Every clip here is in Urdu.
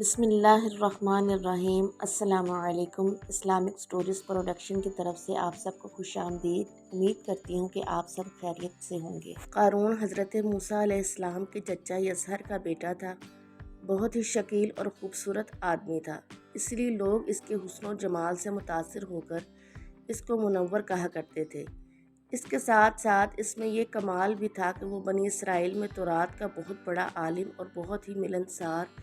بسم اللہ الرحمن الرحیم۔ السلام علیکم۔ اسلامک سٹوریز پروڈکشن کی طرف سے آپ سب کو خوش آمدید۔ امید کرتی ہوں کہ آپ سب خیریت سے ہوں گے۔ قارون حضرت موسیٰ علیہ السلام کے چچا یزہر کا بیٹا تھا۔ بہت ہی شکیل اور خوبصورت آدمی تھا، اس لیے لوگ اس کے حسن و جمال سے متاثر ہو کر اس کو منور کہا کرتے تھے۔ اس کے ساتھ ساتھ اس میں یہ کمال بھی تھا کہ وہ بنی اسرائیل میں تورات کا بہت بڑا عالم اور بہت ہی ملنسار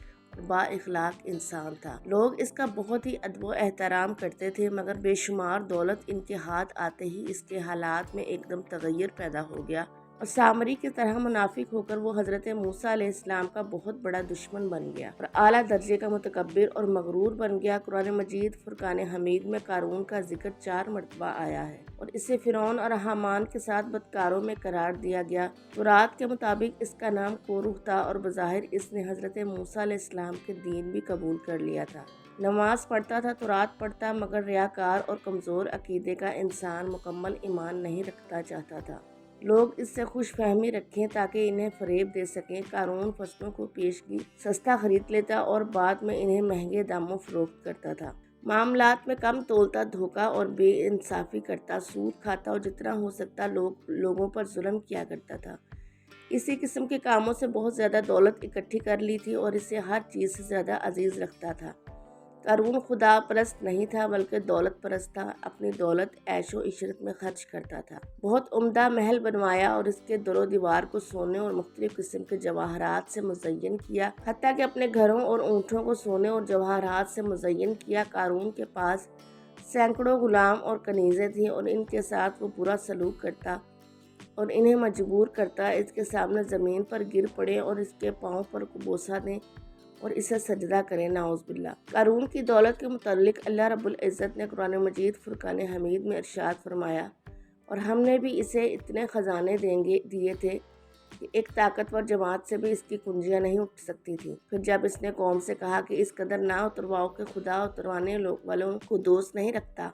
با اخلاق انسان تھا۔ لوگ اس کا بہت ہی ادب و احترام کرتے تھے، مگر بے شمار دولت ان کے ہاتھ آتے ہی اس کے حالات میں ایک دم تغیر پیدا ہو گیا اور سامری کی طرح منافق ہو کر وہ حضرت موسیٰ علیہ السلام کا بہت بڑا دشمن بن گیا اور اعلیٰ درجے کا متکبر اور مغرور بن گیا۔ قرآن مجید فرقان حمید میں قارون کا ذکر 4 مرتبہ آیا ہے اور اسے فرعون اور حامان کے ساتھ بدکاروں میں قرار دیا گیا۔ تورات کے مطابق اس کا نام کوروح تھا اور بظاہر اس نے حضرت موسیٰ علیہ السلام کے دین بھی قبول کر لیا تھا۔ نماز پڑھتا تھا، تورات پڑھتا، مگر ریاکار اور کمزور عقیدے کا انسان مکمل ایمان نہیں رکھتا چاہتا تھا۔ لوگ اس سے خوش فہمی رکھیں تاکہ انہیں فریب دے سکیں۔ قارون فصلوں کو پیشگی سستا خرید لیتا اور بعد میں انہیں مہنگے داموں فروخت کرتا تھا۔ معاملات میں کم تولتا، دھوکہ اور بے انصافی کرتا، سود کھاتا اور جتنا ہو سکتا لوگوں پر ظلم کیا کرتا تھا۔ اسی قسم کے کاموں سے بہت زیادہ دولت اکٹھی کر لی تھی اور اسے ہر چیز سے زیادہ عزیز رکھتا تھا۔ قارون خدا پرست نہیں تھا بلکہ دولت پرست تھا۔ اپنی دولت عیش و عشرت میں خرچ کرتا تھا۔ بہت عمدہ محل بنوایا اور اس کے در و دیوار کو سونے اور مختلف قسم کے جواہرات سے مزین کیا، حتیٰ کہ اپنے گھروں اور اونٹوں کو سونے اور جواہرات سے مزین کیا۔ قارون کے پاس سینکڑوں غلام اور کنیزیں تھیں اور ان کے ساتھ وہ برا سلوک کرتا اور انہیں مجبور کرتا اس کے سامنے زمین پر گر پڑے اور اس کے پاؤں پر بوسہ دیں اور اسے سجدہ کریں، نعوذ باللہ۔ قارون کی دولت کے متعلق اللہ رب العزت نے قرآن مجید فرقان حمید میں ارشاد فرمایا، اور ہم نے بھی اسے اتنے خزانے دیے تھے کہ ایک طاقتور جماعت سے بھی اس کی کنجیاں نہیں اٹھ سکتی تھیں۔ پھر جب اس نے قوم سے کہا کہ اس قدر نہ اترواؤ کہ خدا اتروانے والوں کو دوست نہیں رکھتا۔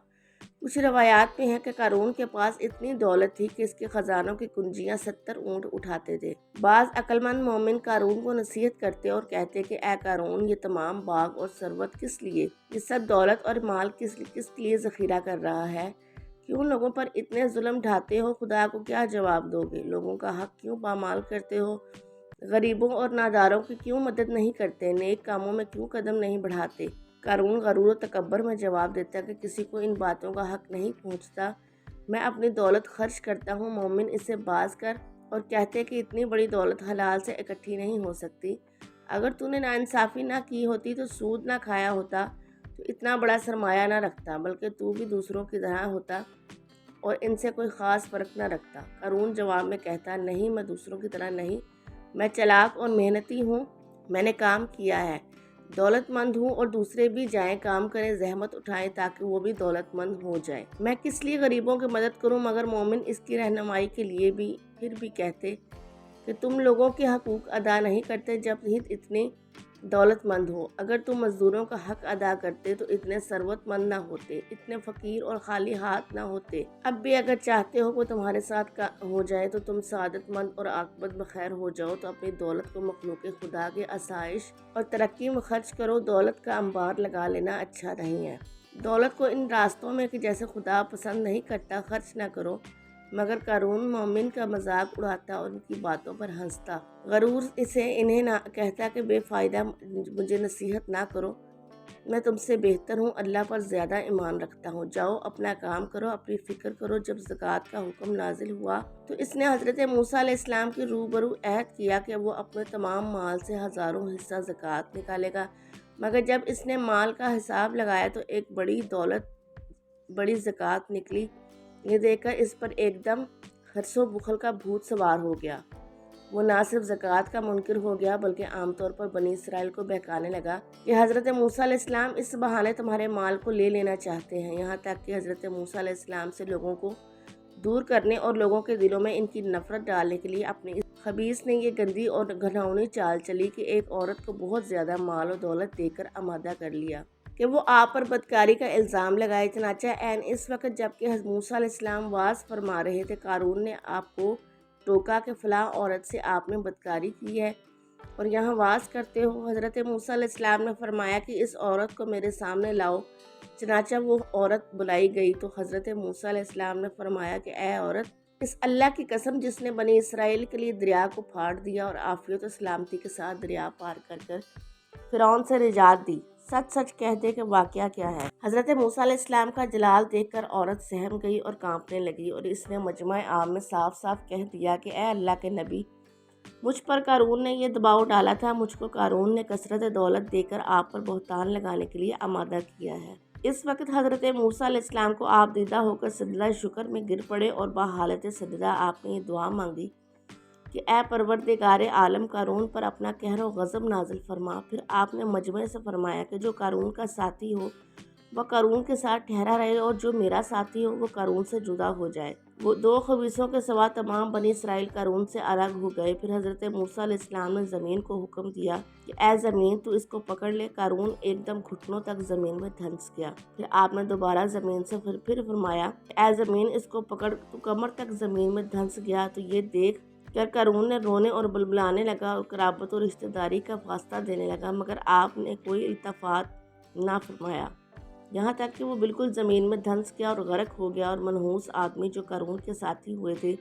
کچھ روایات میں ہے کہ قارون کے پاس اتنی دولت تھی کہ اس کے خزانوں کی کنجیاں 70 اونٹ اٹھاتے تھے۔ بعض عقل مند مومن قارون کو نصیحت کرتے اور کہتے کہ اے قارون، یہ تمام باغ اور ثروت کس لیے، یہ سب دولت اور مال کس لیے ذخیرہ کر رہا ہے؟ کیوں لوگوں پر اتنے ظلم ڈھاتے ہو؟ خدا کو کیا جواب دو گے؟ لوگوں کا حق کیوں پامال کرتے ہو؟ غریبوں اور ناداروں کی کیوں مدد نہیں کرتے؟ نیک کاموں میں کیوں قدم نہیں بڑھاتے؟ قارون غرور و تکبر میں جواب دیتا کہ کسی کو ان باتوں کا حق نہیں پہنچتا، میں اپنی دولت خرچ کرتا ہوں۔ مومن اسے باز کر اور کہتے کہ اتنی بڑی دولت حلال سے اکٹھی نہیں ہو سکتی۔ اگر تو نے ناانصافی نہ کی ہوتی، تو سود نہ کھایا ہوتا، تو اتنا بڑا سرمایہ نہ رکھتا، بلکہ تو بھی دوسروں کی طرح ہوتا اور ان سے کوئی خاص فرق نہ رکھتا۔ قارون جواب میں کہتا، نہیں، میں دوسروں کی طرح نہیں، میں چالاک اور محنتی ہوں، میں نے کام کیا ہے، دولت مند ہوں، اور دوسرے بھی جائیں کام کریں، زحمت اٹھائیں تاکہ وہ بھی دولت مند ہو جائیں۔ میں کس لیے غریبوں کی مدد کروں؟ مگر مومن اس کی رہنمائی کے لیے پھر بھی کہتے کہ تم لوگوں کے حقوق ادا نہیں کرتے جب ہی اتنے دولت مند ہو۔ اگر تم مزدوروں کا حق ادا کرتے تو اتنے ثروت مند نہ ہوتے، اتنے فقیر اور خالی ہاتھ نہ ہوتے۔ اب بھی اگر چاہتے ہو کہ تمہارے ساتھ ہو جائے تو تم سعادت مند اور عاقبت بخیر ہو جاؤ، تو اپنی دولت کو مخلوق خدا کے آسائش اور ترقی میں خرچ کرو۔ دولت کا انبار لگا لینا اچھا نہیں ہے۔ دولت کو ان راستوں میں کہ جیسے خدا پسند نہیں کرتا خرچ نہ کرو۔ مگر قارون مومن کا مذاق اڑاتا اور ان کی باتوں پر ہنستا۔ غرور اسے انہیں کہتا کہ بے فائدہ مجھے نصیحت نہ کرو، میں تم سے بہتر ہوں، اللہ پر زیادہ ایمان رکھتا ہوں، جاؤ اپنا کام کرو، اپنی فکر کرو۔ جب زکوٰۃ کا حکم نازل ہوا تو اس نے حضرت موسیٰ علیہ السلام کے روبرو عہد کیا کہ وہ اپنے تمام مال سے ہزاروں حصہ زکوٰۃ نکالے گا، مگر جب اس نے مال کا حساب لگایا تو ایک بڑی زکوٰۃ نکلی۔ یہ دیکھ کر اس پر ایک دم حرص و بخل کا بھوت سوار ہو گیا۔ وہ نہ صرف زکوٰۃ کا منکر ہو گیا بلکہ عام طور پر بنی اسرائیل کو بہکانے لگا کہ حضرت موسیٰ علیہ السلام اس بہانے تمہارے مال کو لے لینا چاہتے ہیں، یہاں تک کہ حضرت موسیٰ علیہ السلام سے لوگوں کو دور کرنے اور لوگوں کے دلوں میں ان کی نفرت ڈالنے کے لیے اپنی خبیث نے یہ گندی اور گھناؤنی چال چلی کہ ایک عورت کو بہت زیادہ مال و دولت دے کر آمادہ کر لیا کہ وہ آپ پر بدکاری کا الزام لگائے۔ چنانچہ عین اس وقت جب کہ حضرت موسیٰ علیہ السلام واعظ فرما رہے تھے، قارون نے آپ کو ٹوکا کہ فلاں عورت سے آپ نے بدکاری کی ہے، اور یہاں واز کرتے ہو۔ حضرت موسیٰ علیہ السلام نے فرمایا کہ اس عورت کو میرے سامنے لاؤ۔ چنانچہ وہ عورت بلائی گئی تو حضرت موسیٰ علیہ السلام نے فرمایا کہ اے عورت، اس اللہ کی قسم جس نے بنی اسرائیل کے لیے دریا کو پھاڑ دیا اور عافیت و سلامتی کے ساتھ دریا پار کر فرعون سے نجات دی، سچ سچ کہہ دے کہ واقعہ کیا ہے۔ حضرت موسیٰ علیہ السلام کا جلال دیکھ کر عورت سہم گئی اور کانپنے لگی، اور اس نے مجمع عام میں صاف صاف کہہ دیا کہ اے اللہ کے نبی، مجھ پر قارون نے یہ دباؤ ڈالا تھا، مجھ کو قارون نے کثرت دولت دے کر آپ پر بہتان لگانے کے لیے آمادہ کیا ہے۔ اس وقت حضرت موسیٰ علیہ السلام کو آپ دیدہ ہو کر سجدہ شکر میں گر پڑے اور بحالت سجدہ آپ نے یہ دعا مانگی کہ اے پروردگار عالم، قارون پر اپنا قہر و غضب نازل فرما۔ پھر آپ نے مجمع سے فرمایا کہ جو قارون کا ساتھی ہو وہ قارون کے ساتھ ٹھہرا رہے اور جو میرا ساتھی ہو وہ قارون سے جدا ہو جائے۔ وہ دو خبیثوں کے سوا تمام بنی اسرائیل قارون سے الگ ہو گئے۔ پھر حضرت موسیٰ علیہ السلام نے زمین کو حکم دیا کہ اے زمین تو اس کو پکڑ لے۔ قارون ایک دم گھٹنوں تک زمین میں دھنس گیا۔ پھر آپ نے دوبارہ زمین سے پھر فرمایا کہ اے زمین اس کو پکڑ۔ تو کمر تک زمین میں دھنس گیا تو یہ دیکھ کر قارون نے رونے اور بلبلانے لگا اور قرابت و رشتہ داری کا واسطہ دینے لگا، مگر آپ نے کوئی التفات نہ فرمایا، یہاں تک کہ وہ بالکل زمین میں دھنس گیا اور غرق ہو گیا۔ اور منحوس آدمی جو قارون کے ساتھی ہوئے تھے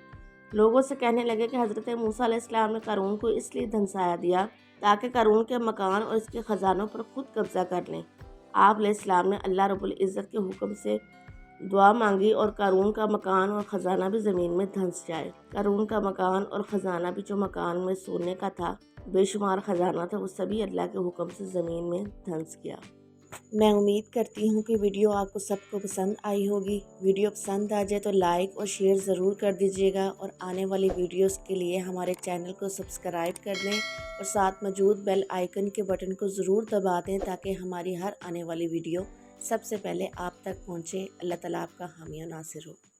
لوگوں سے کہنے لگے کہ حضرت موسیٰ علیہ السلام نے قارون کو اس لیے دھنسایا دیا تاکہ قارون کے مکان اور اس کے خزانوں پر خود قبضہ کر لیں۔ آپ علیہ السلام نے اللہ رب العزت کے حکم سے دعا مانگی اور قارون کا مکان اور خزانہ بھی زمین میں دھنس جائے۔ قارون کا مکان اور خزانہ بھی، جو مکان میں سونے کا تھا، بے شمار خزانہ تھا، وہ سبھی اللہ کے حکم سے زمین میں دھنس گیا۔ میں امید کرتی ہوں کہ ویڈیو آپ کو سب کو پسند آئی ہوگی۔ ویڈیو پسند آ جائے تو لائک اور شیئر ضرور کر دیجیے گا، اور آنے والی ویڈیوز کے لیے ہمارے چینل کو سبسکرائب کر دیں اور ساتھ موجود بیل آئیکن کے بٹن کو ضرور دبا دیں تاکہ ہماری ہر آنے والی ویڈیو سب سے پہلے آپ تک پہنچے۔ اللہ تعالیٰ آپ کا حامی و ناصر ہو۔